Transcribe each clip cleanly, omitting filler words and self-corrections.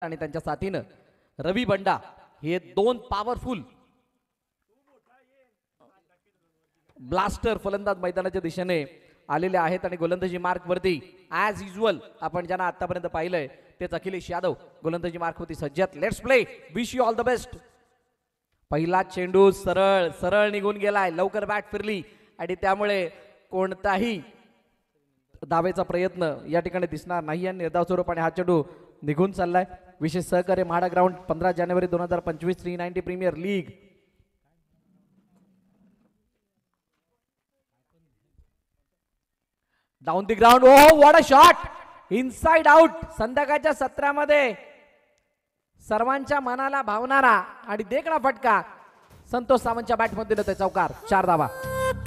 आणि त्यांच्या साथीनं रवी बंडा हे दोन पॉवरफुल ब्लास्टर फलंदाज मैदानाच्या दिशेने आलेले आहेत आणि गोलंदाजी मार्क वरती ॲज युजुअल आपण ज्यांना आतापर्यंत पाहिलंय तेच अखिलेश यादव गोलंदाजी मार्क वरती सज्जत. Let's play, wish you all the best. पहिला चेंडू सरळ सरळ निघून गेलाय, लवकर बॅट फिरली आणि त्यामुळे कोणताही दावेचा प्रयत्न या ठिकाणी दिसणार नाही आणि निर्धाव स्वरूपाने हा चेंडू निघून चाललाय. विशेष सहकार्य म्हाडा ग्राउंड 15 जानेवारी 2025 390 premier league. Down the ground, oh what a shot, inside out. संध्याकाळच्या सत्रामध्ये सर्वांच्या मनाला भावणारा आणि देखणा फटका संतोष सावंतच्या बॅटमध्ये दिला, चौकार, 4 धावा.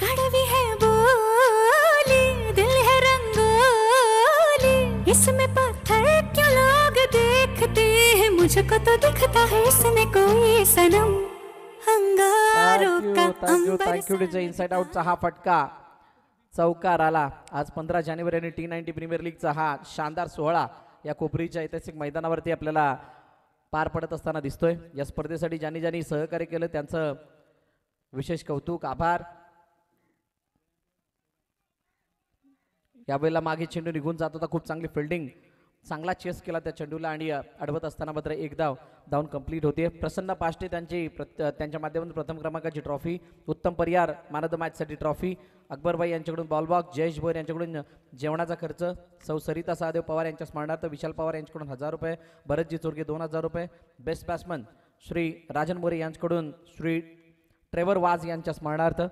कड़वी है बोली, दिल है रंगोली, इसमें पत्थर क्यों लोग देखते हैं, मुझको तो दिखता है इसमें कोई सनम. अंगारों का अंबर. थँक्यू इनसाइड आउटचा हा फटका चौकार आला. आज 15 जानेवारी आणि T90 प्रीमियर लीगचा हा शानदार सोहळा या कोपरीच्या ऐतिहासिक मैदानावरती आपल्याला पार पडत असताना दिसतोय. या स्पर्धेसाठी ज्यांनी ज्यांनी सहकार्य केलं त्यांचं विशेष कौतुक, आभार. यावेळेला मागे चेंडू निघून जात होता, खूप चांगली फिल्डिंग, चांगला चेस केला त्या चेंडूला आणि अडवत असताना मात्र एक धाव कंप्लीट होते. प्रसन्न पाष्टे त्यांच्या माध्यमातून प्रथम क्रमांकाची ट्रॉफी, उत्तम परिहार मॅन ऑफ द मॅचसाठी ट्रॉफी, अकबरबाई यांच्याकडून बॉलबॉक्स, जयेश भोर यांच्याकडून जेवणाचा खर्च, सौ सरिता सहादेव पवार यांच्या स्मरणार्थ विशाल पवार यांच्याकडून 1000 रुपये, भरतजी चोरगे 2000 रुपये, बेस्ट बॅट्समन श्री राजन मोरे यांच्याकडून श्री ट्रेवर वाज यांच्या स्मरणार्थ,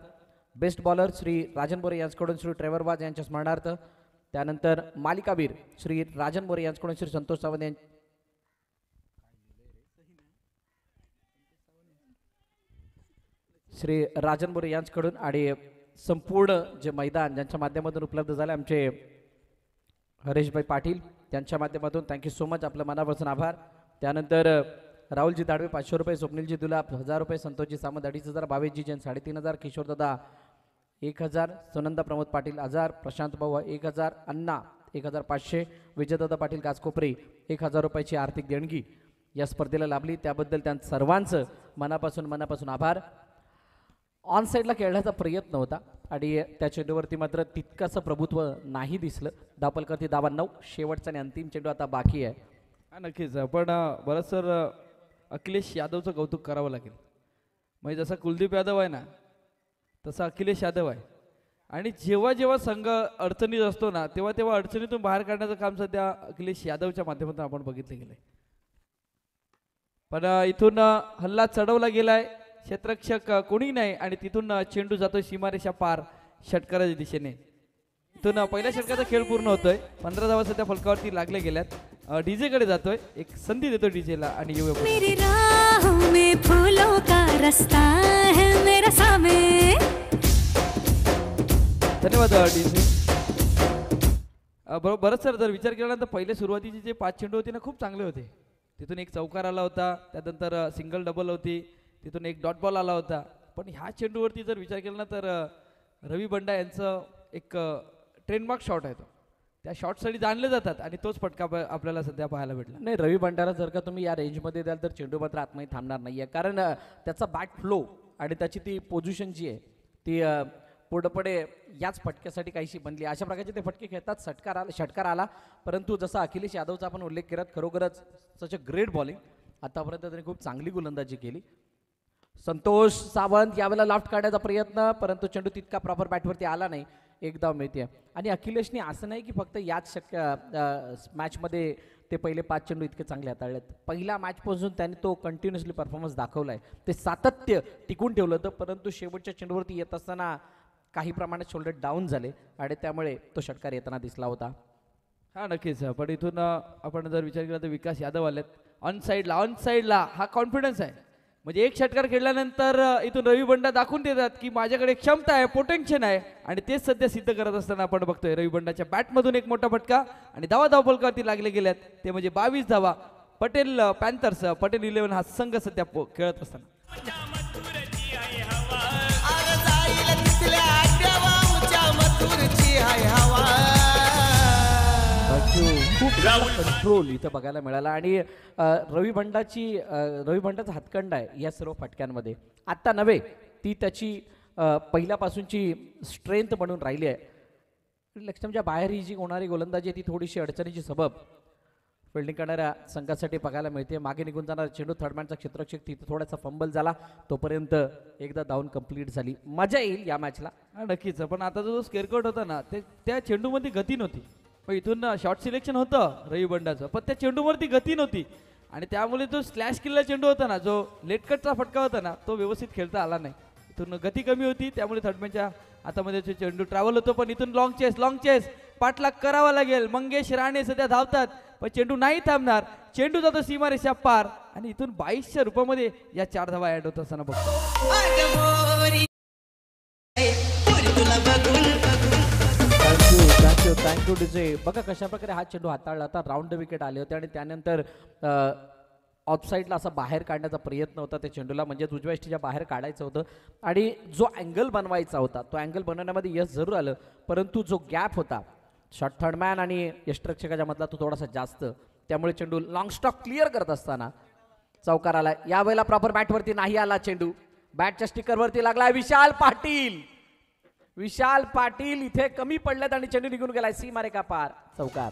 बेस्ट बॉलर श्री राजन मोरे यांच्याकडून श्री ट्रेवर वाज यांच्या स्मरणार्थ, त्यानंतर मालिकावीर श्री राजन मोरे यांच्याकडून श्री संतोष सावंत श्री राजन मोरे यांच्याकडून आणि संपूर्ण जे मैदान ज्यांच्या माध्यमातून उपलब्ध झाले आमचे हरेशभाई पाटील त्यांच्या माध्यमातून थँक्यू सो मच, आपलं मनापासून आभार. त्यानंतर राहुलजी दाडवे 500 रुपये, स्वप्नीलजी दुलाप 1000 रुपये, संतोषजी सामंत 2500, भावेशजी जैन 3500, किशोरदादा 1000, सुनंदा प्रमोद पाटील 1000, प्रशांत भाऊ 1000, अण्णा 1500, विजयदादा पाटील काचकोपरे 1000 रुपयाची आर्थिक देणगी या स्पर्धेला लाभली. त्याबद्दल त्यांचं सर्वांचं मनापासून आभार. ऑन साईडला खेळण्याचा प्रयत्न होता आणि त्या चेंडूवरती मात्र तितकंसं प्रभुत्व नाही दिसलं. धापलकरती धावा 9, शेवटचा आणि अंतिम चेंडू आता बाकी आहे. नक्कीच, पण बरं सर अखिलेश यादवचं कौतुक करावं लागेल. म्हणजे जसा कुलदीप यादव आहे ना तसा अखिलेश यादव आहे आणि जेव्हा जेव्हा संघ अडचणीत असतो ना तेव्हा अडचणीतून बाहेर काढण्याचं काम सध्या अखिलेश यादवच्या माध्यमातून आपण बघितलं गेलंय. पण इथून हल्ला चढवला गेलाय, क्षेत्ररक्षक कोणी नाही आणि तिथून चेंडू जातोय सीमारेषा पार षटकाराच्या दिशेने. इथून पहिल्या षटकाचा खेळ पूर्ण होतोय, 15 धावा सध्या फलकावरती लागल्या गेल्यात. डीजे कडे जातोय, एक संधी देतो डीजेला आणि येऊया. मेरी राहों में फूलों का रास्ता है मेरा सामे. धन्यवाद डीजे. बरोबर सर, जर विचार केला तर पहिले सुरुवातीचे जे 5 चेंडू होते ना खूप चांगले होते. तिथून एक चौकार आला होता, त्यानंतर सिंगल डबल होती, तिथून एक डॉट बॉल आला होता. पण ह्या चेंडूवरती जर विचार केला ना तर रवी बंडा यांचं एक ट्रेडमार्क शॉट आहे तो, त्या शॉटसाठी जाणले जातात आणि तोच फटका आपल्याला सध्या पाहायला भेटला. नाही, रवी बंडारा जर का तुम्ही या रेंजमध्ये द्याल तर चेंडू मात्र आतमध्ये थांबणार नाही आहे, कारण त्याचा बॅट फ्लो आणि त्याची ती पोझिशन जी आहे ती पुढे याच फटक्यासाठी काहीशी बनली. अशा प्रकारचे ते फटके खेळतात. षटकार आला, परंतु जसा अखिलेश यादवचा आपण उल्लेख केला, खरोखरच सच अ ग्रेट बॉलिंग. आतापर्यंत त्यांनी खूप चांगली गोलंदाजी केली. संतोष सावंत यावेळेला लॉफ्ट काढण्याचा प्रयत्न, परंतु चेंडू तितका प्रॉपर बॅटवरती आला नाही, एक धाव मिळते. आणि अखिलेशने असं नाही की फक्त याच मॅचमध्ये ते पहिले 5 चेंडू इतके चांगले हाताळलेत. पहिल्या मॅचपासून त्यांनी तो कंटिन्युअसली परफॉर्मन्स दाखवला आहे, ते सातत्य टिकून ठेवलं होतं, परंतु शेवटच्या चेंडूवरती येत असताना काही प्रमाणात शोल्डर डाऊन झाले आणि त्यामुळे तो षटकार येताना दिसला होता. हा नक्कीच, पण इथून आपण जर विचार केला तर विकास यादव आलेत ऑन साईडला. हा कॉन्फिडन्स आहे, म्हणजे एक षटकार खेळल्यानंतर इथून रवी बंडा दाखवून देतात की माझ्याकडे क्षमता आहे, पोटेन्शियल आहे आणि तेच सध्या सिद्ध करत असताना आपण बघतोय रवी बंडाच्या बॅटमधून एक मोठा फटका आणि धावा फलकावरती लागले गेल्यात, ते म्हणजे 22 धावा. पटेल पॅन्थर्स, पटेल 11 हा संघ सध्या खेळत असताना. थँक्यू. खूप कंट्रोल इथं बघायला मिळाला आणि रवी बंडाचा हातखंड आहे या सर्व फटक्यांमध्ये. आत्ता नव्हे, ती त्याची पहिल्यापासूनची स्ट्रेंथ बनून राहिली आहे. लक्ष्मणच्या बाहेर ही जी होणारी गोलंदाजी आहे ती थोडीशी अडचणीची सबब फिल्डिंग करणाऱ्या संघासाठी बघायला मिळते. मागे निघून जाणारा चेंडू थर्डमॅनचा क्षेत्ररक्षक तिथे थोडासा फंबल झाला, तोपर्यंत एकदा धावून कंप्लीट झाली. मजा येईल या मॅचला. नक्कीच. पण आता जो स्केअरकट होता ना, ते त्या चेंडूमध्ये गती नव्हती. मग इथून शॉर्ट सिलेक्शन होतं रवी बंडाचं, पण त्या चेंडूवरती गती नव्हती आणि त्यामुळे जो स्लॅश केलेला चेंडू होता ना, जो लेट कटचा फटका होता ना, तो व्यवस्थित खेळता आला नाही. इथून गती कमी होती, त्यामुळे थर्डमॅनच्या हातामध्ये जो चेंडू ट्रॅव्हल होतो. पण इथून लॉंग चेस पाठलाग करावा लागेल. मंगेश राणे सध्या धावतात, पण चेंडू नाही थांबणार. चेंडू जातो सीमारेषा पार आणि इथून 2200 रुपयामध्ये या 4 धावा ऍड होत असताना बघतो. Thank you DJ. बघा कशा प्रकारे हा चेंडू हाताळला होता. राऊंड विकेट आले होते आणि त्यानंतर ऑफसाईडला असा बाहेर काढण्याचा प्रयत्न होता त्या चेंडूला, म्हणजे उजव्या यष्टीच्या बाहेर काढायचं होतं आणि जो अँगल बनवायचा होता तो अँगल बनवण्यामध्ये यश जरूर आलं, परंतु जो गॅप होता शॉर्ट थर्डमॅन आणि यष्टिरक्षकाच्या मधला तो थोडासा जास्त, त्यामुळे चेंडू लॉंग स्टॉक क्लिअर करत असताना चौकार आला. यावेळेला प्रॉपर बॅटवरती नाही आला चेंडू, बॅटच्या स्टिकरवरती लागला. विशाल पाटील इथे कमी पडलेत आणि चेंडू निघून गेलाय सीमारेखा पार. चौकार.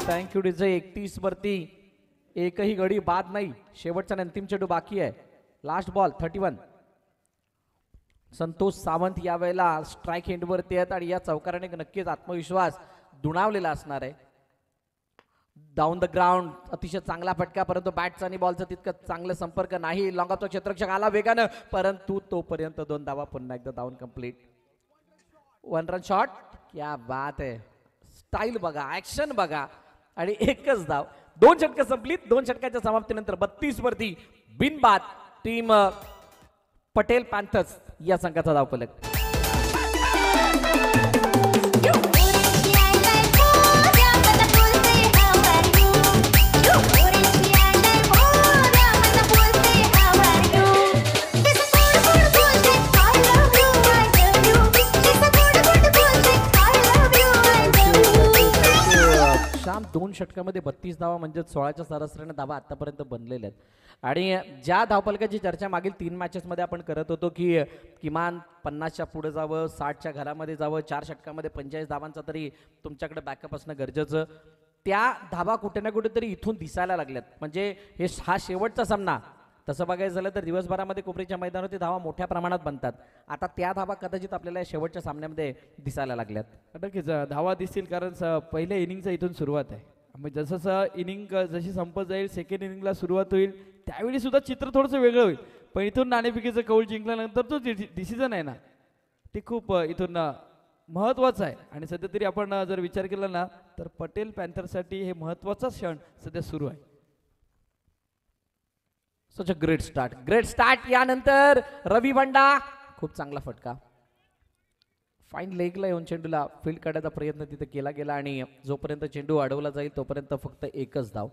Thank you DJ. 31 वरती एकही गडी बाद नाही. शेवटचा अंतिम चेंडू बाकी आहे. Last ball 31. संतोष सावंत यावेळेला स्ट्राईक एंडवरती आहेत आणि या चौकाराने नक्कीच आत्मविश्वास दुणावलेला असणार आहे. डाऊन द ग्राउंड अतिशय चांगला फटका, परंतु बॅटचा आणि बॉलचा तितकं चांगलं संपर्क नाही. लॉंग ऑफचा क्षेत्ररक्षक आला वेगानं, परंतु तोपर्यंत 2 धावा. पुन्हा एकदा धावून कंप्लीट. 1 run shot. क्या बात आहे. स्टाईल बघा, ऍक्शन बघा आणि एकच धाव. 2 षटकं संपलीत. 2 षटकाच्या समाप्तीनंतर 32 वरती बिनबाद टीम पटेल पॅन्थर्स या संघाचा धावफलक. शाम 2 षटकामध्ये 32 धावा म्हणजे 16च्या सरासरीने धावा आतापर्यंत बनलेल्या आहेत. आणि ज्या धावफलकाची चर्चा मागील 3 मॅचेसमध्ये आपण करत होतो की किमान 50च्या पुढे जावं, 60च्या घरामध्ये जावं, 4 षटकामध्ये 45 धावांचा तरी तुमच्याकडे बॅकअप असणं गरजेचं, त्या धावा कुठे ना कुठेतरी इथून दिसायला लागल्यात. म्हणजे हा शेवटचा सामना तसं बघायचं झालं तर दिवसभरामध्ये कोपरीच्या मैदानावरती धावा मोठ्या प्रमाणात बनतात. आता त्या धावा कदाचित आपल्याला शेवटच्या सामन्यामध्ये दिसायला लागल्यात. नक्कीच धावा दिसतील, कारण पहिल्या इनिंगचा इथून सुरुवात आहे. म्हणजे जसं इनिंग जशी संपत जाईल, सेकंड इनिंगला सुरुवात होईल, त्यावेळी सुद्धा चित्र थोडंसं वेगळं होईल. पण इथून नाणेफेकीचं कौल जिंकल्यानंतर जो डिसिजन आहे ना, ते खूप इथून महत्त्वाचं आहे. आणि सध्या तरी आपण जर विचार केला ना, तर पटेल पॅन्थरसाठी हे महत्त्वाचा क्षण सध्या सुरू आहे. सच अ ग्रेट स्टार्ट. यानंतर रवी बंडा खूप चांगला फटका, फाईन लेगला येऊन चेंडूला फील्ड काढायचा प्रयत्न तिथे केला गेला आणि जोपर्यंत चेंडू अडवला जाईल तोपर्यंत फक्त एकच धाव.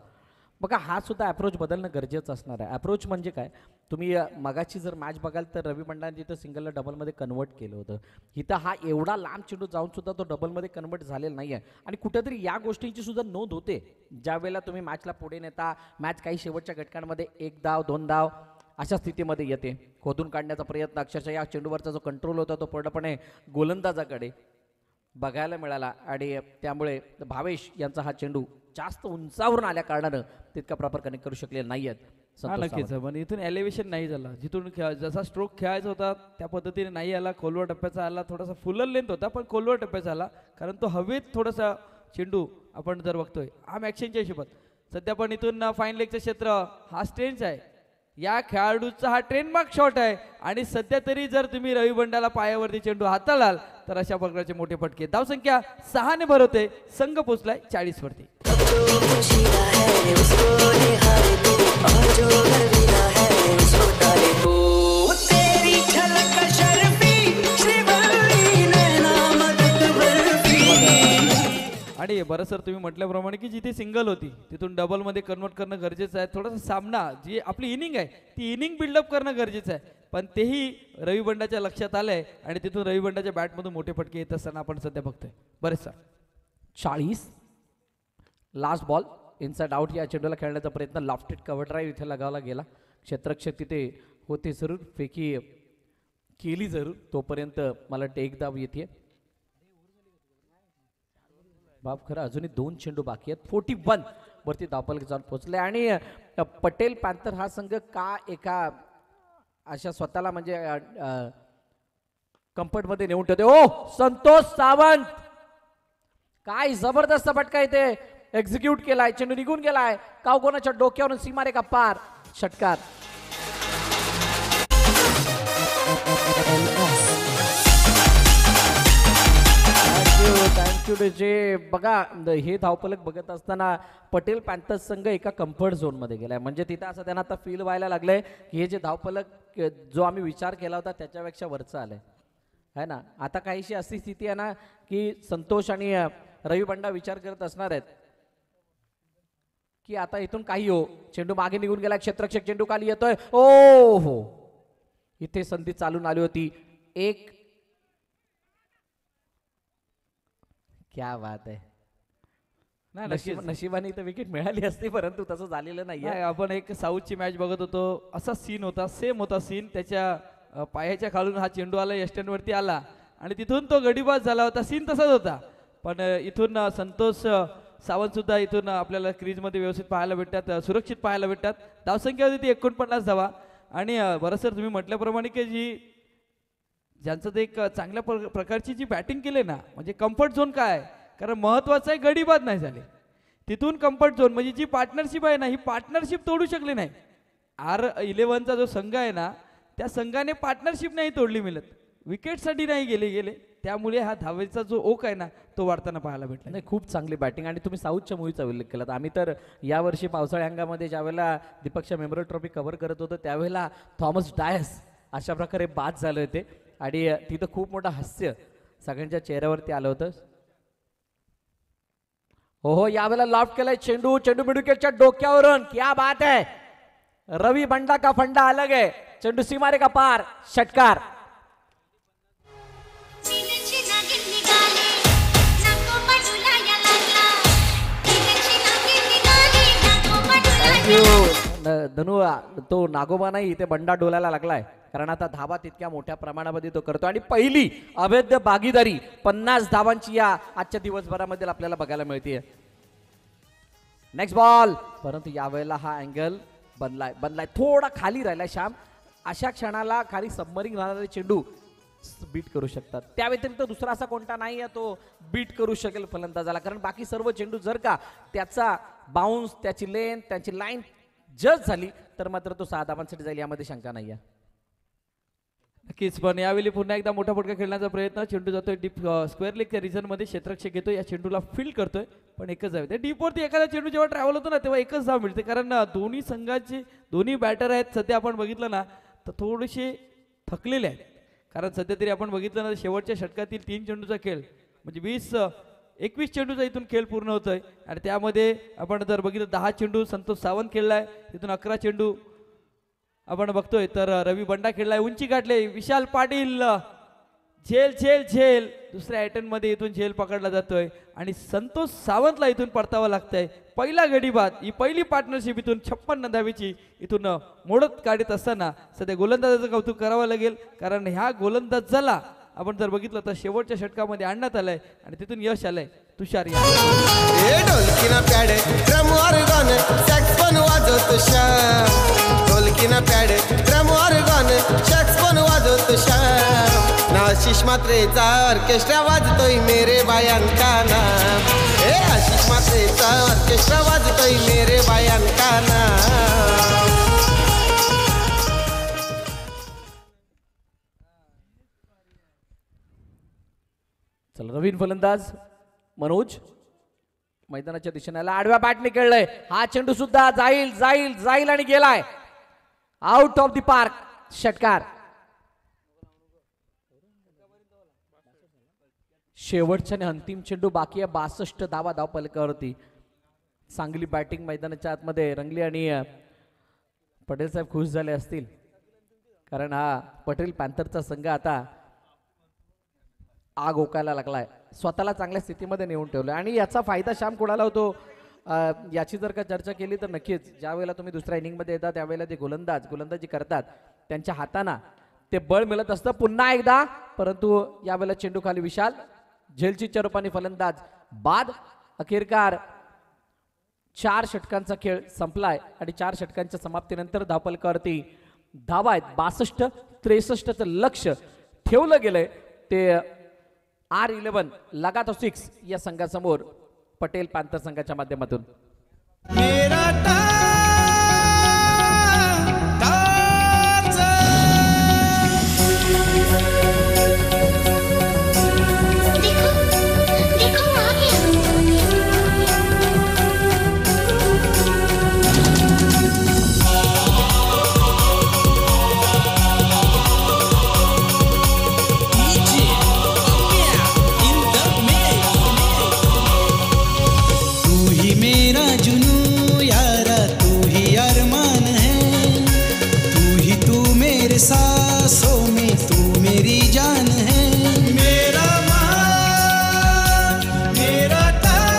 बघा हा सुद्धा अप्रोच बदलणं गरजेचं असणार आहे. अप्रोच म्हणजे काय, तुम्ही मगाची जर मॅच बघाल तर रवी बंडाने तिथं सिंगलला डबलमध्ये कन्वर्ट केलं होतं. इथं हा एवढा लांब चेंडू जाऊन सुद्धा तो डबलमध्ये कन्वर्ट झालेला नाही आहे. आणि कुठेतरी या गोष्टींची सुद्धा नोंद होते ज्या वेळेला तुम्ही मॅचला पुढे नेता, मॅच काही शेवटच्या घटकांमध्ये 1 धाव 2 धाव अशा स्थितीमध्ये येते. खोदून काढण्याचा प्रयत्न, अक्षरशः या चेंडूवरचा जो कंट्रोल होता तो पूर्णपणे गोलंदाजाकडे बघायला मिळाला आणि त्यामुळे भावेश यांचा हा चेंडू जास्त उंचावरून आल्या कारणानं तितका प्रॉपर कनेक्ट करू शकले नाही आहेत. नक्कीच. पण इथून एलिव्हेशन नाही झाला. जिथून जसा स्ट्रोक खेळायचा होता त्या पद्धतीने नाही आला. खोलवर टप्प्याचा आला, थोडासा फुलर लेंथ होता पण खोलवर टप्प्याचा आला, कारण तो हवेत थोडासा चेंडू आपण जर बघतोय आम ॲक्शनच्या हिशोबात. सध्या पण इथून फाईन लेगचं क्षेत्र हा स्ट्रेंच आहे. या खेळाडूचा हा ट्रेडमार्क शॉट आहे आणि सध्या तरी जर तुम्ही रवी बंडाला पायावरती चेंडू हाताळाल तर अशा प्रकारचे मोठे फटके. धावसंख्या 6 ने भरवते. संघ पोचलाय 40 वरती. तेरी झलक शर्फी श्रीवल्ली नैना मत आणि बरं सर तुम्ही म्हटल्याप्रमाणे की जिथे सिंगल होती तिथून डबलमध्ये कन्वर्ट करणं गरजेचं आहे. थोडासा सामना जी आपली इनिंग आहे ती इनिंग बिल्डअप करणं गरजेचं आहे. पण तेही रवी बंडाच्या लक्षात आलंय आणि तिथून रवी बंडाच्या बॅटमधून मोठे फटके येत असताना आपण सध्या बघतोय. बरेच sir 40 last ball inside out या चेंडूला खेळण्याचा प्रयत्न लॉफ्टेड कव्हर ड्राईव्ह इथे लगावला गेला. क्षेत्ररक्षक तिथे होते जरूर, फेकी केली जरूर, तोपर्यंत मला वाटतं एक धाव येते. बाप खरं अजूनही 2 चेंडू बाकी आहेत. 41 वरती धावफलक जाऊन पोहोचले आणि पटेल पॅन्थर हा संघ का एका अशा स्वतःला म्हणजे कम्फर्टमध्ये नेऊन ठेवते. ओ संतोष सावंत काय जबरदस्त फटका इथे एक्झिक्यूट केलाय. चेंडू निघून गेलाय काव कोणाच्या डोक्यावरून सीमारेखा पार. षटकार. थँक्यू जे बघा हे धावफलक बघत असताना पटेल पॅन्थर्स संघ एका कम्फर्ट झोन मध्ये गेलाय. म्हणजे तिथं असं त्यांना आता फील व्हायला लागलंय की हे जे धावफलक जो आम्ही विचार केला होता त्याच्यापेक्षा वरचं आलंय है ना. आता काहीशी अशी स्थिती आहे ना की संतोष आणि रवी बंडा विचार करत असणार आहेत की आता इथून काही हो. चेंडू मागे निघून गेला. क्षेत्ररक्षक चेंडू खाली येतोय. ओ हो इथे संधी चालून आली होती. एक क्या बात आहे. नशिबाने इथं विकेट मिळाली असती परंतु तसं झालेलं नाहीये. आपण एक साऊथची मॅच बघत होतो. असा सीन होता, सेम होता सीन. त्याच्या पायाच्या खालून हा चेंडू आला, एस्टन वरती आला आणि तिथून तो गडीबाज झाला होता. सीन तसाच होता. पण इथून संतोष सावंत सुद्धा इथून आपल्याला क्रीजमध्ये व्यवस्थित पाहायला भेटतात, सुरक्षित पाहायला भेटतात. धावसंख्या होती ती 49 धावा. आणि बरं सर तुम्ही म्हटल्याप्रमाणे की ज्यांचं ते एक चांगल्या प्रकारची जी बॅटिंग केली ना, म्हणजे कम्फर्ट झोन काय, कारण महत्वाचं आहे गडीबाद नाही झाले. तिथून कम्फर्ट झोन म्हणजे जी पार्टनरशिप आहे ना, ही पार्टनरशिप तोडू शकली नाही. R11चा जो संघ आहे ना, त्या संघाने पार्टनरशिप नाही तोडली मिळत, विकेटसाठी नाही गेले. त्यामुळे हा धावेचा जो ओक आहे ना तो वाढताना पाहायला भेटला. नाही खूप चांगली बॅटिंग. आणि तुम्ही साऊथच्या मूवीचा उल्लेख केला. आम्ही तर यावर्षी पावसाळी हंगामध्ये ज्यावेळेला दीपकच्या मेमोरियल ट्रॉफी कव्हर करत होतो त्यावेळेला थॉमस डायस अशा प्रकारे बाद झाले होते आणि तिथं खूप मोठं हास्य सगळ्यांच्या चेहऱ्यावरती आलं होतं. हो यावेळेला लॉफ्ट केलाय चेंडू मिडविकेटच्या डोक्यावरून. क्या बात है. रवी बंडा का फंडा अलग है. चेंडू सीमारेखा पार. षटकार. धनु तो नागोबा नाही इथे बंडा डोलायला लागलाय कारण आता धाबा तितक्या मोठ्या प्रमाणामध्ये तो करतो आणि पहिली अवैध भागीदारी 50 धावांची या आजच्या दिवसभरामध्ये आपल्याला बघायला मिळते. Next ball. परंतु यावेळेला हा अँगल बदलाय थोडा खाली राहिलाय श्याम. अशा क्षणाला खाली सबमरिंग राहणारे चेंडू बीट करू शकतात. त्या व्यतिरिक्त दुसरा असा कोणता नाही आहे तो बीट करू शकेल फलंदाजाला, कारण बाकी सर्व चेंडू जर का त्याचा बाउन्स, त्याची लेंथ, त्याची लाईन जज झाली तर मात्र तो 6 धावांसाठी जाईल, यामध्ये शंका नाही आहे. नक्कीच. पण यावेळी पुन्हा एकदा मोठा फटका खेळण्याचा प्रयत्न. चेंडू जातोय डीप स्क्वेअर लेगच्या रिजन मध्ये. क्षेत्ररक्षक येतो, या चेंडूला फील्ड करतोय पण एकच धाव येते. डीप वरती एखादा चेंडू जेव्हा ट्रॅव्हल होतो ना तेव्हा एकच धाव मिळते, कारण दोन्ही संघाचे दोन्ही बॅटर आहेत सध्या आपण बघितलं ना तर थोडेसे थकलेले आहेत. कारण सध्या तरी आपण बघितलं ना शेवटच्या षटकातील 3 चेंडूचा खेळ म्हणजे 21 चेंडूचा इथून खेळ पूर्ण होतोय आणि त्यामध्ये आपण जर बघितलं 10 चेंडू संतोष सावंत खेळलाय, तिथून 11 चेंडू आपण बघतोय तर रवी बंडा खेळलाय. उंची गाठले. विशाल पाटील झेल दुसऱ्या अटेम्प्ट मध्ये इथून झेल पकडला जातोय आणि संतोष सावंतला इथून परतावं लागतंय. पहिला गडीबाद, ही पहिली पार्टनरशिप इथून 56 धावेची इथून मोडत काढत असताना सध्या गोलंदाजाचं कौतुक करावं लागेल, कारण ह्या गोलंदाजाला आपण जर बघितलं तर शेवटच्या षटकामध्ये आणण्यात आलंय आणि तिथून यश आलंय तुषार ढोलकीना पॅड ड्रम ऑर्गन सॅक्सफोन वाजवतो श्याम. ढोलकीना पॅड ड्रम ऑर्गन सॅक्सफोन वाजवतो श्याम. आशिष मात्रेचा ऑर्केस्ट्रा वाजतोय मेरे बायान का नाम. हे आशिष मात्रेचा ऑर्केस्ट्रा वाजतोय मेरे बायान का नाम. चल नवीन फलंदाज मनोज मैदानाच्या दिशेने आडव्या बॅटने खेळलाय. हा चेंडू सुद्धा जाईल आणि गेलाय आउट ऑफ द पार्क. षटकार. शेवटच्या आणि अंतिम चेंडू बाकी आहे. 62 धावा धावफलकावरती. चांगली बॅटिंग मैदानाच्या आतमध्ये रंगली आणि पटेल साहेब खुश झाले असतील, कारण हा पटेल पॅन्थरचा संघ आता आग ओकायला लागलाय. स्वतःला चांगल्या स्थितीमध्ये नेऊन ठेवलं आणि याचा फायदा श्याम कोणाला होतो याची जर का चर्चा केली तर नक्कीच ज्या वेळेला तुम्ही दुसऱ्या इनिंगमध्ये येतात त्यावेळेला ते गोलंदाजी करतात त्यांच्या हाताना ते बळ मिळत असतं पुन्हा एकदा. परंतु यावेळेला चेंडू खाली विशाल झेलचीच्या रूपाने फलंदाज बाद. अखेरकार 4 षटकांचा खेळ संपलाय आणि 4 षटकांच्या समाप्तीनंतर धावफलकावरती धावा आहेत 62. 63चं लक्ष ठेवलं गेलंय ते R11 लगातार 6 या संघासमोर पटेल पॅन्थर संघाच्या माध्यमातून. मेरा देखो देखो आ गया. तू ही मेरा जुनू यारा, तू ही अरमान है, तू मेरे सांसों में, तू मेरी जान है. मेरा मान, मेरा ताजा,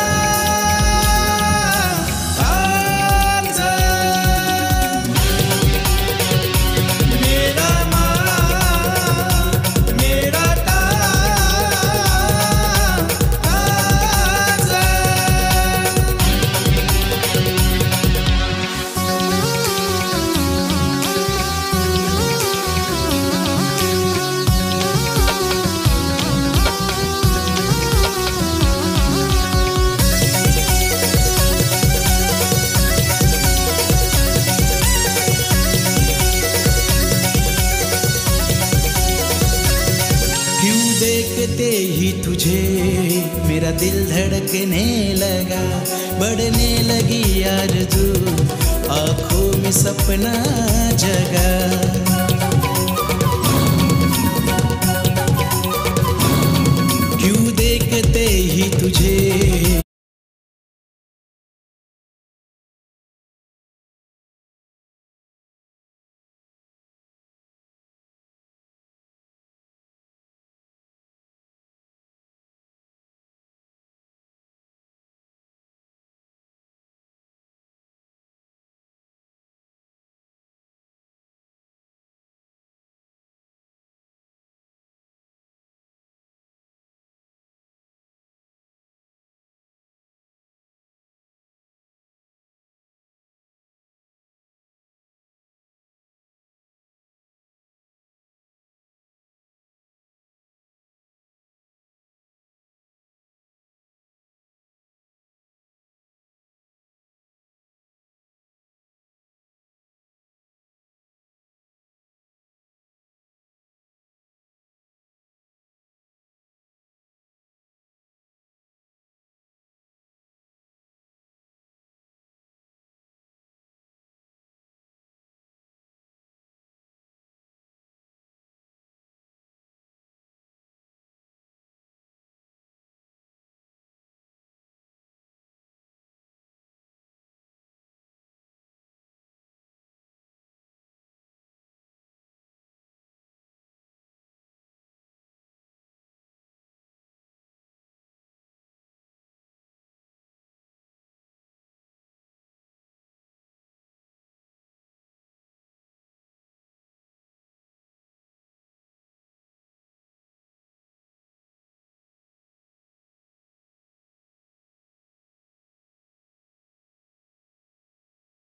मेरा मान, मेरा ताजा. क्यों देखते ही तुझे मेरा दिल धड़कने लगा, बढ़ने लगी आरज़ू, आँखों में सपना जगा. क्यों देखते ही तुझे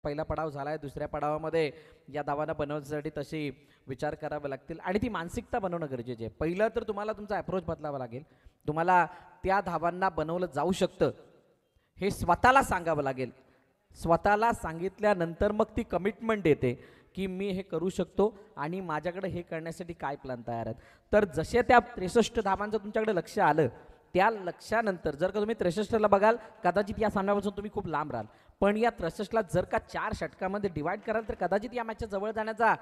पहिला पडाव झालाय. दुसऱ्या पडावामध्ये या धावांना बनवण्यासाठी तशी विचार करावे लागतील आणि ती मानसिकता बनवणं गरजेचे आहे. पहिलं तर तुम्हाला तुमचा अप्रोच बदलावा लागेल. तुम्हाला त्या धावांना बनवलं जाऊ शकतं हे स्वतःला सांगावं लागेल. स्वतःला सांगितल्यानंतर मग ती कमिटमेंट येते की मी हे करू शकतो आणि माझ्याकडे हे करण्यासाठी काय प्लॅन तयार आहेत. तर जसे त्या 63 धावांचं तुमच्याकडे लक्ष आलं त्या लक्षानंतर जर का तुम्ही 63ला बघाल कदाचित या सामन्यापासून तुम्ही खूप लांब राहाल, पण या 63ला जर का 4 षटकामध्ये डिवाइड कराल तर कदाचित या मॅचच्या जवळ जाण्याचा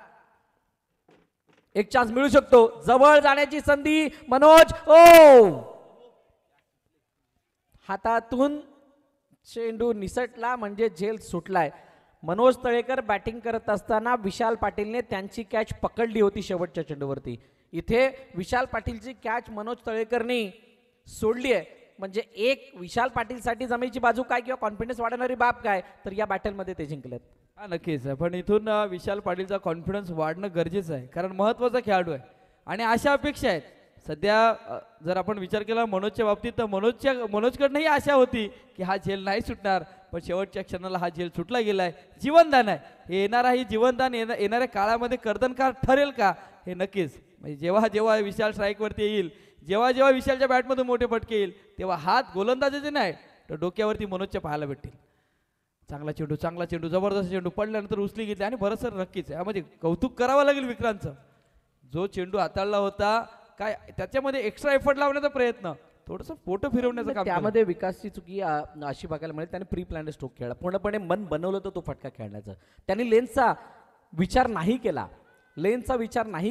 एक चान्स मिळू शकतो. जवळ जाण्याची संधी मनोज. ओ हातातून चेंडू निसटला म्हणजे झेल सुटलाय. मनोज तळेकर बॅटिंग करत असताना विशाल पाटीलने त्यांची कॅच पकडली होती शेवटच्या चेंडूवरती. इथे विशाल पाटीलची कॅच मनोज तळेकरनी सोडली आहे. म्हणजे एक विशाल पाटीलसाठी जमेची बाजू काय किंवा कॉन्फिडन्स वाढवणारी बाब काय, तर या बॅटलमध्ये ते जिंकलेत. हा नक्कीच आहे, पण इथून विशाल पाटीलचा कॉन्फिडन्स वाढणं गरजेचं आहे, कारण महत्त्वाचा खेळाडू आहे आणि अशा अपेक्षा आहेत. सध्या जर आपण विचार केला मनोजच्या बाबतीत, तर मनोजकडनंही आशा होती की हा झेल नाही सुटणार, पण शेवटच्या क्षणाला हा झेल सुटला गेला आहे. जीवनदान आहे हे, येणारा ही जीवनदान येणाऱ्या काळामध्ये कर्दनकार ठरेल का हे नक्कीच. म्हणजे जेव्हा जेव्हा विशाल स्ट्राईकवरती येईल, जेव्हा जेव्हा विशालच्या बॅटमधून मोठे फटके येईल, तेव्हा हात गोलंदाजाचे नाही तर डोक्यावरती मनोजच्या पाहायला भेटतील. चांगला चेंडू जबरदस्त चेंडू पडल्यानंतर उचली घेतली आणि बरं सर नक्कीच यामध्ये कौतुक करावं लागेल विक्रांतचं. जो चेंडू हाताळला होता, काय त्याच्यामध्ये एक्स्ट्रा एफर्ट लावण्याचा प्रयत्न, थोडंसं पोटं फिरवण्याचं काम केलं. त्यामध्ये विकासची चुकी अशी बघायला मिळेल. त्याने प्री प्लॅन्ड स्ट्रोक खेळला, पूर्णपणे मन बनवलं होतं तो फटका खेळण्याचं. त्यांनी लेन्सचा विचार नाही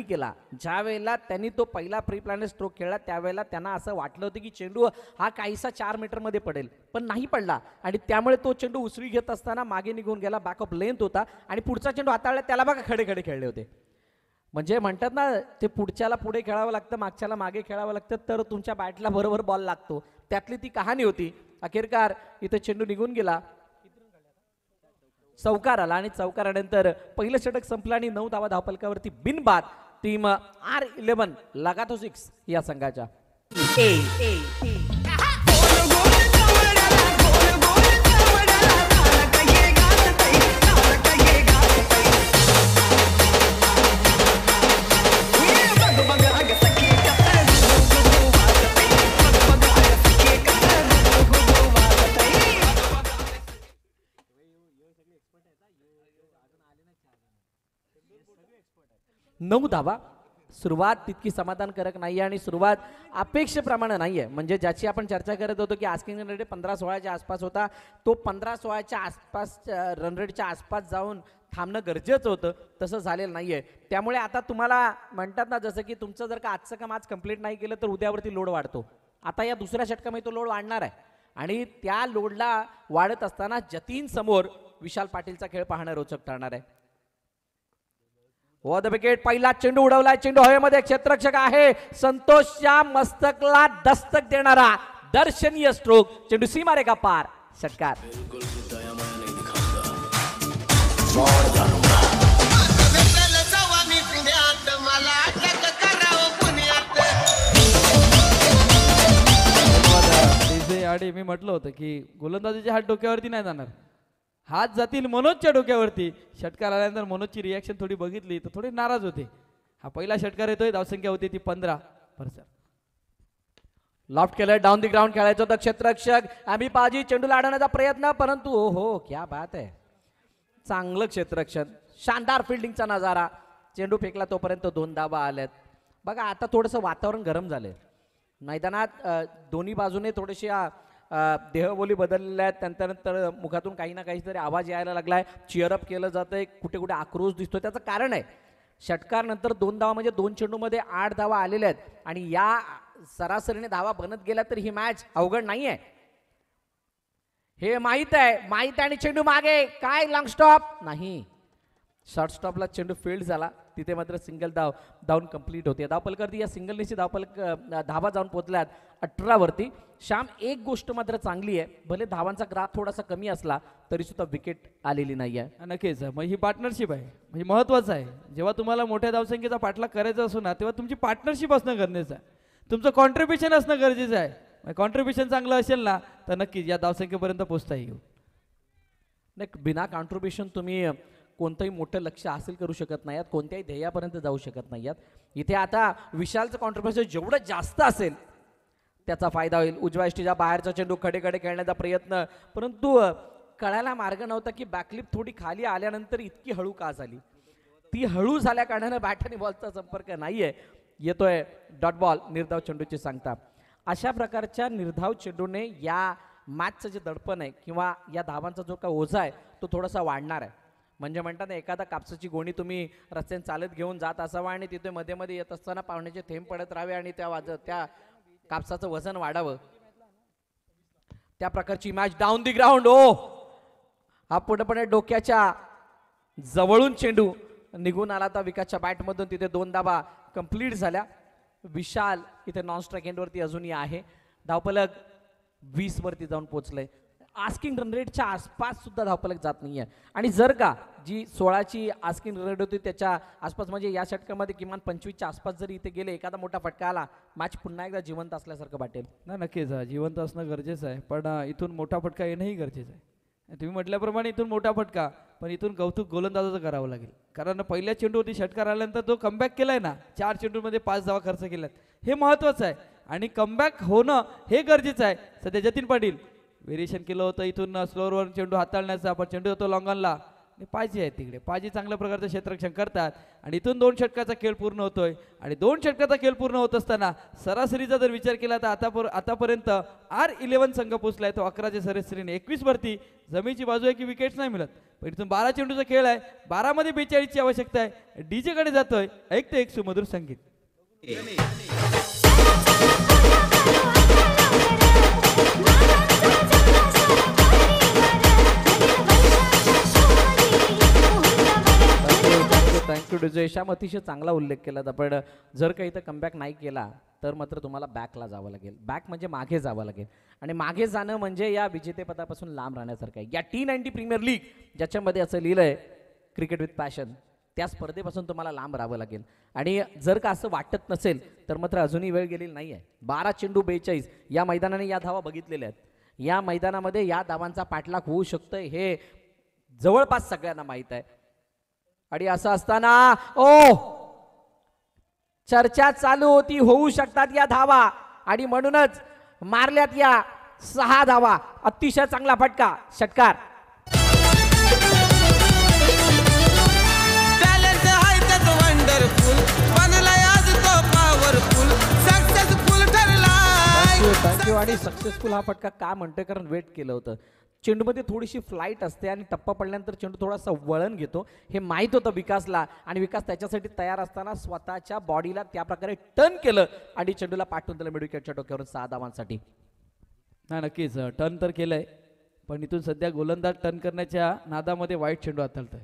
केला. ज्या वेळेला त्यांनी तो पहिला प्री प्लॅन्ड स्ट्रोक खेळला त्यावेळेला त्यांना असं वाटलं होतं की चेंडू हा काहीसा 4 मीटरमध्ये पडेल, पण नाही पडला आणि त्यामुळे तो चेंडू उसळी घेत असताना मागे निघून गेला. बॅकअप लेंथ होता आणि पुढचा चेंडू हाताळला त्याला बघा खडे खडे खेळले होते. म्हणजे म्हणतात ना, ते पुढच्याला पुढे खेळावं लागतं, मागच्याला मागे खेळावं लागतं, तर तुमच्या बॅटला बरोबर बॉल लागतो. त्यातली ती कहाणी होती. अखेरकार इथे चेंडू निघून गेला, चौकार आला आणि चौकारानंतर पहिलं षटक संपलं आणि 9 धावा धावफलकावरती बिनबाद. टीम R11 लगातो 6 या संघाच्या. नऊ धावा. सुरुवात तितकी समाधानकारक नाही आणि सुरुवात अपेक्षेप्रमाणे नाही आहे. म्हणजे ज्याची आपण चर्चा करत होतो की आस्किंग रन रेट 15-16च्या आसपास होता, तो 15-16च्या आसपास रन रेटच्या आसपास जाऊन थांबणं गरजेचं होतं, तसं झालेलं नाही आहे. त्यामुळे आता तुम्हाला म्हणतात ना, जसं की तुमचं जर का आजचं काम आज कंप्लीट नाही केलं तर उद्यावरती लोड वाढतो. आता या दुसऱ्या षटकामध्ये तो लोड वाढणार आहे आणि त्या लोडला वाढत असताना जतीन समोर विशाल पाटीलचा खेळ पाहणं रोचक ठरणार आहे. The wicket. पहिला चेंडू उडवलाय, चेंडू हवेमध्ये, क्षेत्ररक्षक आहे संतोषच्या मस्तकला दस्तक देणारा दर्शनीय स्ट्रोक, चेंडू सीमारेखा पार, षटकार. आणि मी म्हटलं होतं की गोलंदाजीचे हात डोक्यावरती नाही जाणार, हात जातील मनोजच्या डोक्यावरती. षटकार आल्यानंतर मनोजची रिॲक्शन थोडी बघितली तर थोडे नाराज होते. हा पहिला षटकार येतोय, धावसंख्या होती ती 15. लॉफ्ट केलं, डाऊन दी ग्राउंड खेळायचं होतं. क्षेत्ररक्षक आम्ही पाजी चेंडूला अडवण्याचा प्रयत्न, परंतु हो क्या बात आहे, चांगलं क्षेत्ररक्षण, शानदार फिल्डिंगचा नजारा. चेंडू फेकला तोपर्यंत 2 धावा आल्यात. बघा आता थोडंसं वातावरण गरम झालंय मैदानात, दोन्ही बाजूने थोडेसे देहबोली बदललेल्या आहेत. त्यानंतर मुखातून काही ना काहीतरी आवाज यायला लागलाय, चिअरअप केलं जातंय, कुठे कुठे आक्रोश दिसतोय. त्याचं कारण आहे षटकार नंतर 2 धावा म्हणजे 2 चेंडूमध्ये 8 धावा आलेल्या आहेत आणि या सरासरीने धावा बनत गेल्या तर ही मॅच अवघड नाही आहे, हे माहीत आहे. आणि चेंडू मागे, काय लॉंग स्टॉप नाही, शॉर्ट स्टॉपला चेंडू फील्ड झाला. तिथे मात्र सिंगल धावून कंप्लीट होते. धावफलकावरती या सिंगलनेची धावा जाऊन पोहोचल्यात 18 वरती. श्याम, एक गोष्ट मात्र चांगली आहे, भले धावांचा ग्राफ थोडासा कमी असला तरी सुद्धा विकेट आलेली नाही आहे. नक्कीच, मग ही पार्टनरशिप आहे, म्हणजे महत्वाचं आहे. जेव्हा तुम्हाला मोठ्या धावसंख्येचा पाठलाग करायचा असो ना, तेव्हा तुमची पार्टनरशिप असणं गरजेचं आहे, तुमचं कॉन्ट्रीब्युशन असणं गरजेचं आहे. कॉन्ट्रीब्युशन चांगलं असेल ना तर नक्कीच या धावसंख्येपर्यंत पोहोचता येईल. नाही, बिना कॉन्ट्रीब्युशन तुम्ही कोणतंही मोठं लक्ष हासिल करू शकत नाही आहात, कोणत्याही ध्येयापर्यंत जाऊ शकत नाही आहात. इथे आता विशालचं कॉन्ट्रीब्युशन जेवढं जास्त असेल त्याचा फायदा होईल. उजव्या यष्टीच्या बाहेरचा चेंडू खडे खेळण्याचा प्रयत्न, परंतु कळायला मार्ग नव्हता की बॅकलिप थोडी खाली आल्यानंतर इतकी हळू का झाली. ती हळू झाल्या कारणानं बॅट आणि बॉलचा संपर्क नाहीये. येतोय डॉट बॉल, निर्धाव चेंडूची सांगता. अशा प्रकारच्या निर्धाव चेंडूने या मॅचचं जे दडपण आहे किंवा या धावांचा जो का ओझा आहे तो थोडासा वाढणार आहे. म्हणजे म्हणतात ना, एखादा कापसाची गोणी तुम्ही रस्त्याने चालत घेऊन जात असावा आणि तिथे मध्ये मध्ये येत असताना पावण्याचे थेंब पडत राहावे आणि त्या कापसाचं वजन वाढावं. त्या प्रकारची मॅच डाऊन दी ग्राउंड. ओ हा पूर्णपणे डोक्याच्या जवळून चेंडू निघून आला तर विकासच्या बॅटमधून तिथे 2 धावा कंप्लीट झाल्या. विशाल इथे नॉन स्ट्राईक एंडवरती अजूनही आहे. धावफलक 20 वरती जाऊन पोहोचलंय. आस्किंग रन रेटच्या आसपास सुद्धा धावफलक जात नाहीये. आणि जर का जी 16ची आस्किंग रन रेट होती त्याच्या आसपास म्हणजे या षटकामध्ये किमान 25च्या आसपास जरी इथे गेले एखादा मोठा फटका आला मॅच पुन्हा एकदा जिवंत असल्यासारखं वाटेल. नाही नक्कीच जिवंत असणं गरजेचं आहे पण इथून मोठा फटका येणंही गरजेचं आहे. तुम्ही म्हटल्याप्रमाणे इथून मोठा फटका पण इथून कौतुक गोलंदाजाचं करावं लागेल कारण पहिल्या चेंडूवरती षटकार आल्यानंतर तो कमबॅक केलाय ना. 4 चेंडूमध्ये 5 धावा खर्च केल्यात हे महत्वाचं आहे आणि कमबॅक होणं हे गरजेचं आहे. सध्या जतीन पाटील व्हेरिएशन केलं होतं इथून स्लोअरवर चेंडू हाताळण्याचा पण चेंडू होतो लॉंगॉनला. पाजी आहे तिकडे पाजी चांगल्या प्रकारचं क्षेत्ररक्षण करतात आणि इथून 2 षटकाचा खेळ पूर्ण होतोय आणि 2 षटकाचा खेळ पूर्ण होत असताना सरासरीचा जर विचार केला तर आतापर्यंत R11 संघ पोचलाय तो 11च्या सरासरीने 21 वरती. जमीची बाजू आहे की विकेट्स नाही मिळत पण इथून 12 चेंडूचा खेळ आहे. 12 मध्ये 42ची आवश्यकता आहे. डीजे कडे जातोय ऐकते एक सुमधुर संगीत. Thank you DJ Shyam. अतिशय चांगला उल्लेख केला. पण जर काही इथं कमबॅक नाही केला तर मात्र तुम्हाला बॅकला जावं लागेल. बॅक म्हणजे मागे जावं लागेल आणि मागे जाणं म्हणजे या विजेतेपदापासून लांब राहण्यासारखं आहे. या T90 प्रीमियर लीग ज्याच्यामध्ये असं लिहिलंय क्रिकेट विथ पॅशन त्या स्पर्धेपासून तुम्हाला लांब राहावं लागेल. आणि जर का असं वाटत नसेल तर मात्र अजूनही वेळ गेलेली नाही आहे. 12 चेंडू 42 या मैदानाने या धावा बघितलेल्या आहेत. या मैदानामध्ये या धावांचा पाठलाग होऊ शकतोय हे जवळपास सगळ्यांना माहीत आहे. आणि असं असताना चर्चा चालू होती होऊ शकतात या धावा आणि म्हणूनच मारल्यात या 6 धावा. अतिशय चांगला फटका षटकार. टॅलेंट आहे त्यात वंडरफुल बनलाय आज तो पॉवरफुल सक्सेसफुल ठरलाय. थँक्यू. आणि सक्सेसफुल हा फटका का म्हणतोय कारण वेट केलं होतं. चेंडूमध्ये थोडीशी फ्लाईट असते आणि टप्पा पडल्यानंतर चेंडू थोडासा वळण घेतो हे माहीत होतं विकासला आणि विकास त्याच्यासाठी तयार असताना स्वतःच्या बॉडीला त्या प्रकारे टर्न केलं आणि चेंडूला पाठवून दिलं मिड विकेटच्या डोक्यावरून 6 धावांसाठी. नाही नक्कीच टर्न तर केलंय पण इथून सध्या गोलंदाज टर्न करण्याच्या नादामध्ये वाईट चेंडू हाताळतोय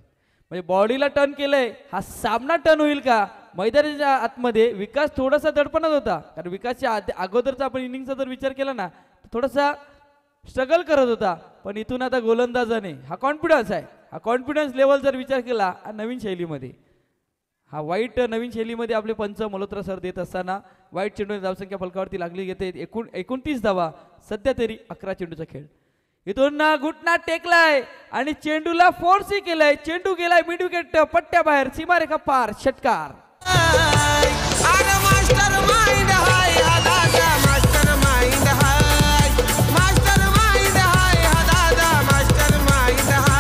म्हणजे बॉडीला टर्न केलंय. हा सामना टर्न होईल का मैदानाच्या आतमध्ये विकास थोडासा दडपणात होता कारण विकासच्या अगोदरचा आपण इनिंगचा जर विचार केला ना थोडासा स्ट्रगल करत होता पण इथून आता गोलंदाजाने हा कॉन्फिडन्स आहे. हा कॉन्फिडन्स लेवल जर विचार केला नवीन शैलीमध्ये हा वाईट नवीन शैलीमध्ये आपले पंच मल्होत्रा सर देत असताना वाईट चेंडू धावसंख्या फलकावरती लागली घेते 29 धावा. सध्या तरी 11 चेंडूचा खेळ. इथून घुटना टेकलाय आणि चेंडूला फोर्सही केलाय. चेंडू गेलाय मिड विकेट पट्ट्याबाहेर सीमारेखा पार षटकार. मास्टर माइंड हाय हा दादा मास्टर माइंड हाय मास्टर माइंड हाय हा दादा मास्टर माइंड हाय.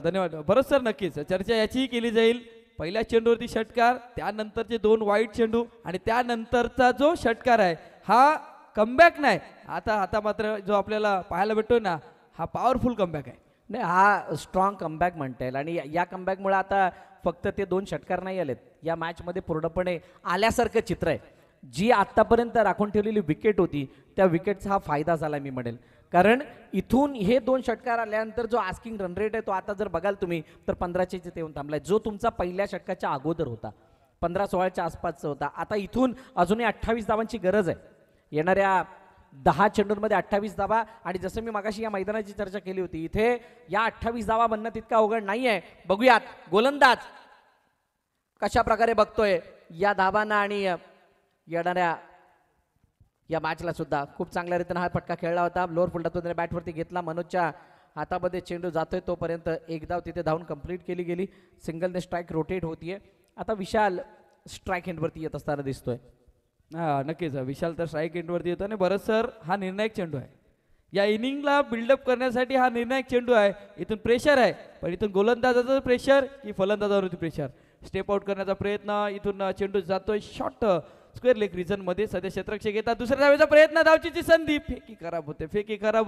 धन्यवाद. बरंच सर नक्कीच चर्चा याचीही केली जाईल. पहिल्या चेंडूवरती षटकार त्यानंतरचे 2 वाईट चेंडू आणि त्यानंतरचा जो षटकार आहे हा कमबॅक नाही. आता मात्र जो आपल्याला पाहायला भेटतो ना हा पॉवरफुल कमबॅक आहे. नाही हा स्ट्रॉंग कमबॅक म्हणता येईल आणि या कमबॅकमुळे आता फक्त ते 2 षटकार नाही आलेत या मॅचमध्ये पूर्णपणे आल्यासारखं चित्र आहे. जी आत्तापर्यंत राखून ठेवलेली विकेट होती त्या विकेटचा हा फायदा झाला मी म्हणेल कारण इथून हे 2 षटकार आल्यानंतर जो आस्किंग रन रेट आहे तो आता जर बघाल तुम्ही तर 15चे इथे येऊन थांबलाय जो तुमचा पहिल्या षटकाच्या अगोदर होता 15-16च्या आसपासचा होता. आता इथून अजूनही 28 धावांची गरज आहे. येणाऱ्या 10 चेंडूंमध्ये 28 धावा आणि जसं मी मागाशी या मैदानाची चर्चा केली होती इथे या 28 धावा बनणं तितका अवघड नाही आहे. बघूयात गोलंदाज कशा प्रकारे बघतोय या धावांना आणि येणाऱ्या या मॅचला सुद्धा खूप चांगल्या रीतीने हा फटका खेळला होता. लोअर फुलटातून बॅटवरती घेतला. मनोजच्या हातामध्ये चेंडू जातोय तोपर्यंत एक धाव तिथे धावून कंप्लीट केली गेली. सिंगलने स्ट्राईक रोटेट होतीये. आता विशाल स्ट्राईक एंडवरती येत असताना दिसतोय. हा नक्कीच विशाल तर स्ट्राईक एंडवरती येतो आणि बरं सर हा निर्णायक चेंडू आहे. या इनिंगला बिल्डअप करण्यासाठी हा निर्णायक चेंडू आहे. इथून प्रेशर आहे पण इथून गोलंदाजाचं प्रेशर की फलंदाजावरती प्रेशर. स्टेप आउट करण्याचा प्रयत्न इथून चेंडू जातोय शॉर्ट स्क्वेअर लेग रिजन मध्ये. सध्या क्षेत्ररक्षक येतात. दुसऱ्या धावेचा प्रयत्न धावचीची संधी फेकी खराब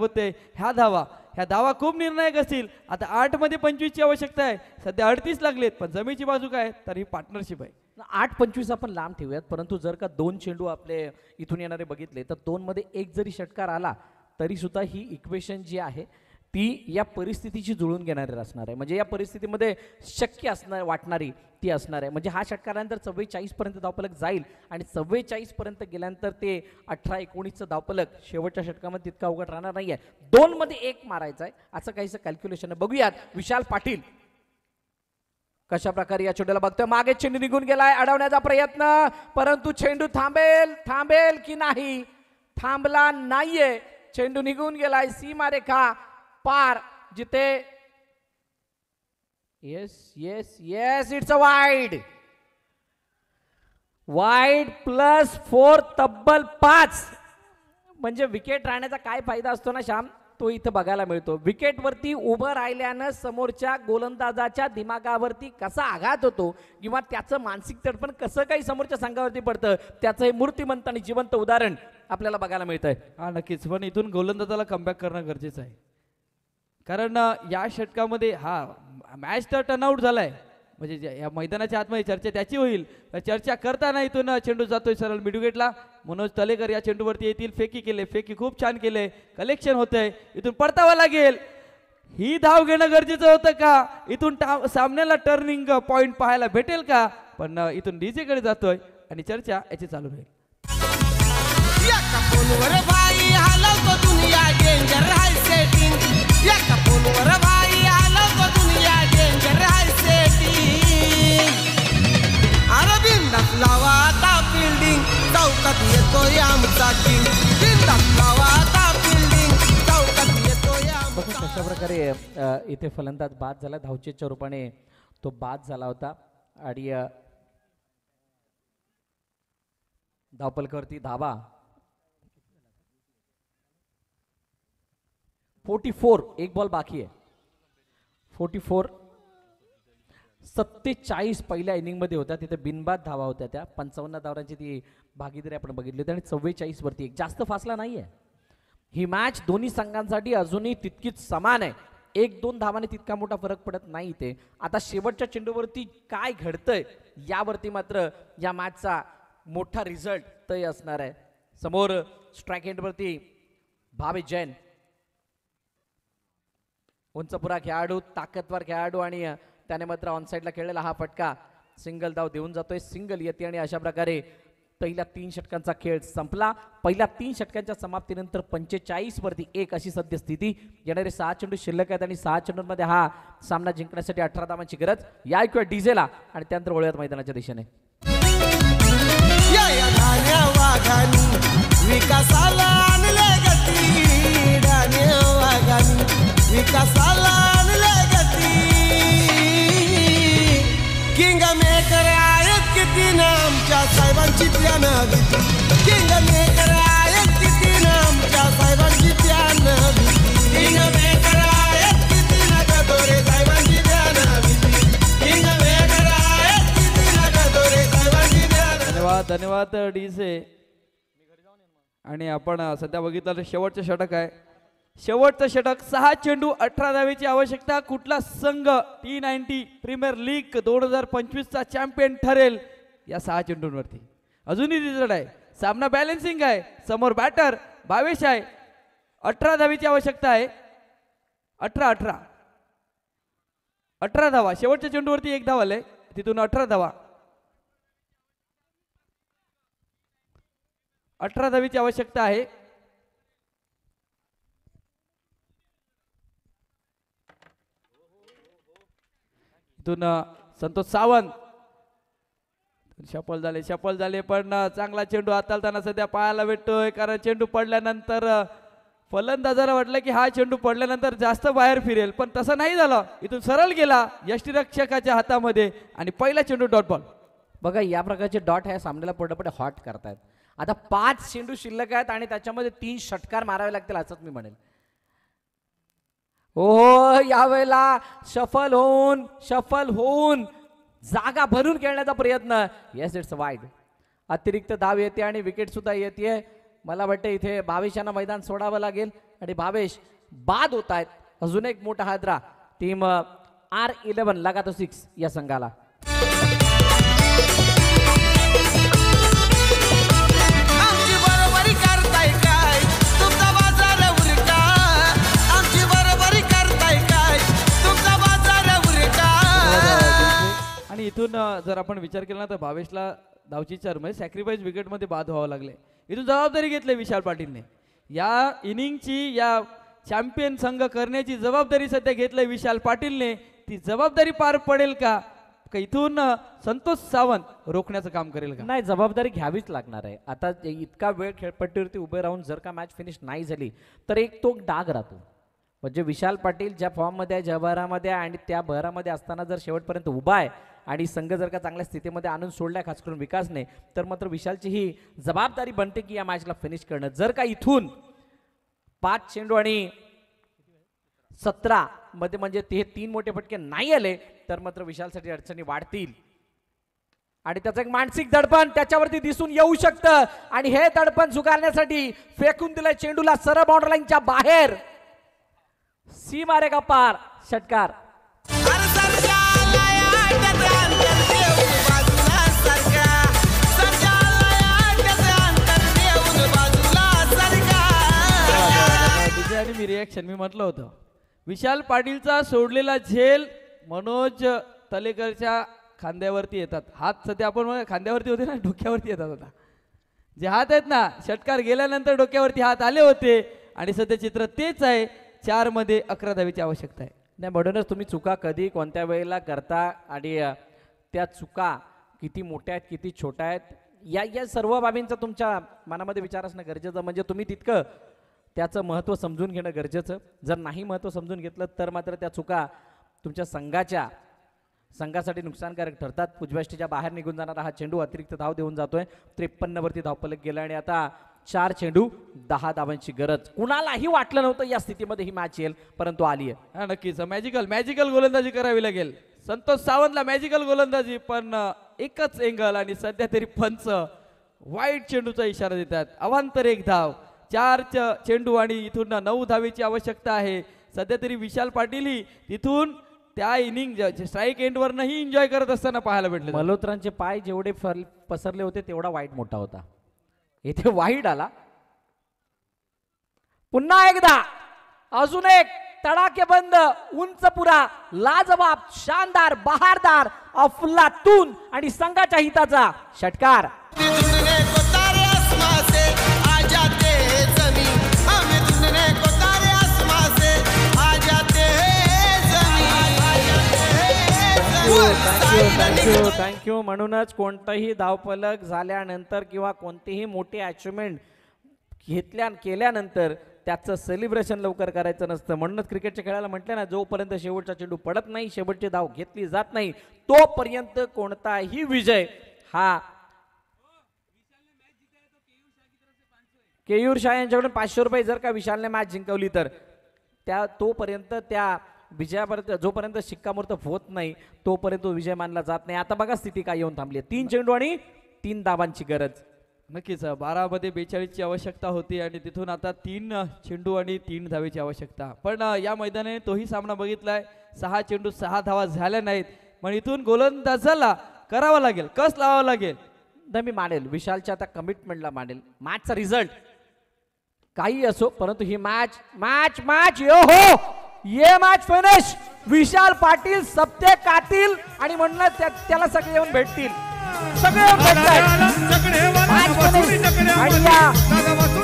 होते. ह्या धावा खूप निर्णायक असतील. आता 8 मध्ये 25ची आवश्यकता आहे. सध्या 38 लागलेत पण जमीची बाजू काय तर ही पार्टनरशिप आहे. 8-25 आपण लांब ठेवूयात, परंतु जर का 2 चेंडू आपले इथून येणारे बघितले तर 2 मध्ये एक जरी षटकार आला तरी सुद्धा ही इक्वेशन जी आहे ती या परिस्थितीची जुळून घेणारी असणार आहे. म्हणजे या परिस्थितीमध्ये शक्य असणार वाटणारी ती असणार आहे. म्हणजे हा षटकारानंतर 44 पर्यंत धावफलक जाईल आणि 44 पर्यंत गेल्यानंतर ते 18-19चं धावफलक शेवटच्या षटकामध्ये तितका अवघड राहणार नाहीये. 2 मध्ये 1 मारायचा आहे असं काहीसं कॅल्क्युलेशन आहे. बघूयात विशाल पाटील कशा प्रकारे या चेंडूला बघतोय. मागे चेंडू निघून गेलाय, अडवण्याचा प्रयत्न, परंतु चेंडू थांबेल की नाही, थांबला नाहीये. चेंडू निघून गेलाय सीमारेखा पार, जिथे येस इट्स अ वाईड +4 तब्बल 5. म्हणजे विकेट राहण्याचा काय फायदा असतो ना श्याम, तो इथं बघायला मिळतो. विकेटवरती उभं राहिल्यानं समोरच्या गोलंदाजाच्या दिमागावरती कसा आघात होतो किंवा त्याचं मानसिक तडपण कसं काही समोरच्या संघावरती पडतं त्याचं हे मूर्तिमंत आणि जिवंत उदाहरण आपल्याला बघायला मिळतंय. हा नक्कीच, पण इथून गोलंदाजाला कमबॅक करणं गरजेचं आहे. कारण या षटकामध्ये हा मॅच तर टर्नआउट झालाय, म्हणजे या मैदानाच्या आतमध्ये चर्चा त्याची होईल. चर्चा करताना इथून चेंडू जातोय सरळ मिडविकेटला. मनोज तलेकर या चेंडूवरती येतील. फेकी खूप छान केले, कलेक्शन होतंय. इथून परतावा लागेल. ही धाव घेणं गरजेचं होतं का, इथून सामन्याला टर्निंग पॉइंट पाहायला भेटेल का, पण इथून डीजेकडे जातोय आणि चर्चा याची चालू राहील. लावा आता फिल्डिंग चौकात येतोय आमचा किंग. लावा आता फिल्डिंग चौकात येतोय बघा कशा प्रकारे इथे फलंदाज बाद झाला. धावचेच्या रूपाने तो बाद झाला होता आणि धावफलकावरती धावा 44, एक बॉल बाकी आहे. 44 47 पहिल्या इनिंगमध्ये होत्या, तिथे बिनबाद धावा होत्या. त्या 55 धावांची ती भागीदारी आपण बघितली होती आणि 44 वरती एक जास्त फासला नाहीये. ही मॅच दोन्ही संघांसाठी अजूनही तितकीच समान आहे. 1-2 धावाने तितका मोठा फरक पडत नाही. ते आता शेवटच्या चेंडूवरती काय घडतंय यावरती मात्र या मॅचचा मोठा रिझल्ट तय असणार आहे. समोर स्ट्राईक एंडवरती भावेश जैन, उंचपुरा खेळाडू, ताकदवर खेळाडू आणि त्याने मात्र ऑनसाईडला खेळलेला हा फटका सिंगल धाव देऊन जातोय. सिंगल येते आणि अशा प्रकारे पहिल्या 3 षटकांचा खेळ संपला. पहिल्या 3 षटकांच्या समाप्तीनंतर 45 वरती 1 अशी सद्यस्थिती. येणारे 6 चेंडू शिल्लक आहेत आणि 6 चेंडूंमध्ये हा सामना जिंकण्यासाठी 18 धावांची गरज. या ऐकूया डीजेला आणि त्यानंतर वळूयात मैदानाच्या दिशेने. विकासाला आणले गती, डाण्या वाघानी विकासाला आणले गती. किंग मेकर आहेत किती ना आमच्या साहेबांची ध्यान भीती. किंग मेकर आहेत किती ना आमच्या साहेबांची ध्यान भीती. किंग मेकर आहेत किती ना गदोरे साहेबांची ध्यान भीती. किंग मेकर आहेत किती ना गदोरे साहेबांची ध्यान. धन्यवाद डीजे. आणि आपण सध्या बघितलं तर शेवटचं षटक आहे. शेवटचं षटक 6 चेंडू 18 धावेची आवश्यकता. कुठला संघ T90 प्रीमियर लीग 2025चा चॅम्पियन ठरेल या 6 चेंडूंवरती. अजूनही रिझल्ट आहे, सामना बॅलन्सिंग आहे. समोर बॅटर भावेश आहे. 18 धावेची आवश्यकता आहे. 18 धावा. शेवटच्या चेंडूवरती 1 धाव आले, तिथून 18 धावा. 18 धावेची आवश्यकता आहे. इथून संतोष सावंत शफल झाले पण चांगला चेंडू हाताळताना सध्या पाहायला भेटतोय. कारण चेंडू पडल्यानंतर फलंदाजाला वाटलं की हा चेंडू पडल्यानंतर जास्त बाहेर फिरेल, पण तसं नाही झालं. इथून सरळ गेला यष्टीरक्षकाच्या हातामध्ये आणि पहिला चेंडू डॉट बॉल. बघा या प्रकारचे डॉट ह्या सामन्याला पुढे हॉट करतायत. आता 5 चेंडू शिल्लक आहेत आणि त्याच्यामध्ये 3 षटकार मारावे लागतील असंच मी म्हणेल. हो यावेळेला शफल होऊन जागा भरून खेळण्याचा प्रयत्न. Yes it's wide. अतिरिक्त धाव येते आणि विकेट सुद्धा येते. मला वाटतं इथे भावेशांना मैदान सोडावं लागेल आणि भावेश बाद होत आहेत. अजून एक मोठा हादरा टीम R11 लगातो 6 या संघाला. जर आपण विचार केला ना तर भावेशला धावची 4 म्हणजे सॅक्रिफाईस विकेटमध्ये बाद व्हावं लागले. इथून जबाबदारी घेतली विशाल पाटीलने. या इनिंगची या चॅम्पियन संघ करण्याची जबाबदारी सध्या घेतली विशाल पाटीलने. ती जबाबदारी पार पडेल का इथून संतोष सावंत रोखण्याचं काम करेल का? नाही, जबाबदारी घ्यावीच लागणार आहे. आता इतका वेळ खेळपट्टीवरती उभे राहून जर का मॅच फिनिश नाही झाली तर एक तो डाग राहतो. म्हणजे विशाल पाटील ज्या फॉर्ममध्ये आहे, ज्या बहरामध्ये आहे आणि त्या बहरामध्ये असताना जर शेवटपर्यंत उभा आहे आणि संघ जर का चांगल्या स्थितीमध्ये आणून सोडल्या खास करून विकासने, तर मात्र विशालची ही जबाबदारी बनते की या मॅचला फिनिश करणं. जर का इथून 5 चेंडू आणि 17 मध्ये म्हणजे ते 3 मोठे फटके नाही आले तर मात्र विशालसाठी अडचणी वाढतील. आणि त्याचं एक मानसिक दडपण त्याच्यावरती दिसून येऊ शकतं. आणि हे दडपण झुगारण्यासाठी फेकून दिलंय चेंडूला सरळ बाउंड्री लाईनच्या बाहेर. सी मारेगा पार, षटकार. आणि मी रिॲक्शन मी म्हटलं होतं विशाल पाटीलचा सोडलेला झेल मनोज तलेकरच्या खांद्यावरती येतात. हात सध्या आपण खांद्यावरती होते ना, डोक्यावरती येतात आता. जे हात आहेत ना, षटकार गेल्यानंतर डोक्यावरती हात आले होते आणि सध्या चित्र तेच आहे. 4 मध्ये 11 धावेची आवश्यकता आहे. नाही, म्हणूनच तुम्ही चुका कधी कोणत्या वेळेला करता आणि त्या चुका किती मोठ्या आहेत किती छोट्या आहेत या सर्व बाबींचा तुमच्या मनामध्ये विचार असणं गरजेचं. म्हणजे तुम्ही तितकं त्याचं महत्त्व समजून घेणं गरजेचं. जर नाही महत्त्व समजून घेतलं तर मात्र त्या चुका तुमच्या संघासाठी नुकसानकारक ठरतात. उजव्याष्टीच्या बाहेर निघून जाणारा हा चेंडू अतिरिक्त धाव देऊन जातोय. 53 वरती धावफलक गेला आणि आता 4 चेंडू 10 धावांची गरज. कुणालाही वाटलं नव्हतं या स्थितीमध्ये ही मॅच येईल, परंतु आली आहे. हा नक्कीच मॅजिकल गोलंदाजी करावी लागेल संतोष सावंतला. मॅजिकल गोलंदाजी पण एकच एंगल आणि सध्या तरी पंच वाईट चेंडूचा इशारा देतात. अवांतर 1 धाव. 4 चेंडू आणि इथून 9 धावेची आवश्यकता आहे. सध्या तरी विशाल पाटील ही तिथून त्या इनिंग स्ट्राईक एंडवर नाही एन्जॉय करत असताना पाहायला भेटले. मल्होत्रांचे पाय जेवढे पसरले होते तेवढा वाईट मोठा होता. इथे वाईट आला. पुन्हा एकदा अजून एक तडाकेबंद उंच पुरा लाजवाब शानदार बहारदार अफलातून आणि संघाच्या हिताचा षटकार. थँक्यू. म्हणूनच कोणतंही धावफलक झाल्यानंतर किंवा कोणतीही मोठी अचिव्हमेंट केल्यानंतर त्याचं सेलिब्रेशन लवकर करायचं नसतं. म्हणूनच क्रिकेटच्या खेळाला म्हटलं ना, जोपर्यंत शेवटचा चेंडू पडत नाही, शेवटची धाव घेतली जात नाही, तोपर्यंत कोणताही विजय हा केयूर शाह यांच्याकडून 500 रुपये जर का विशालने मॅच जिंकवली तर तोपर्यंत त्या विजयापर्यंत जोपर्यंत शिक्कामोर्तब होत नाही तोपर्यंत विजय मानला जात नाही. आता बघा स्थिती काय येऊन थांबली. 3 चेंडू आणि 3 धावांची गरज. नक्कीच 12 मध्ये 42ची आवश्यकता होती आणि तिथून आता 3 चेंडू आणि 3 धावेची आवश्यकता. पण या मैदानाने तोही सामना बघितलाय. 6 चेंडू 6 धावा झाल्या नाहीत. पण इथून गोलंदाजाला करावा लागेल, कस लावावं लागेल. मी मानेल विशालच्या आता कमिटमेंटला मानेल. मॅचचा रिझल्ट काही असो परंतु ही मॅच यो हो ये मॅच फिनिश. विशाल पाटील सप्ते कातील आणि म्हणून त्याला सगळे येऊन भेटतील. सगळे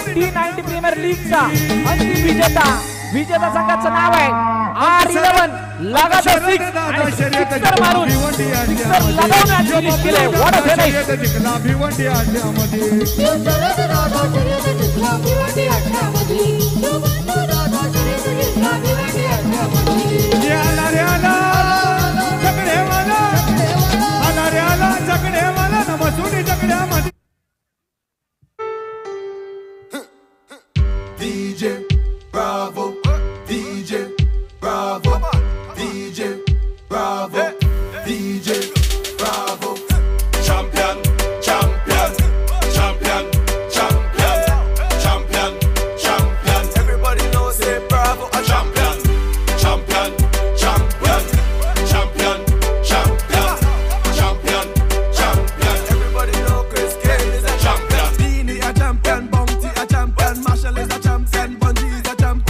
T90 प्रीमियर लीगचा अंतिम विजेता संघाचं नाव आहे R11 लगातार 6 आणि सिक्सर मारून सिक्सर लगावून फिनिश केले. What a finish.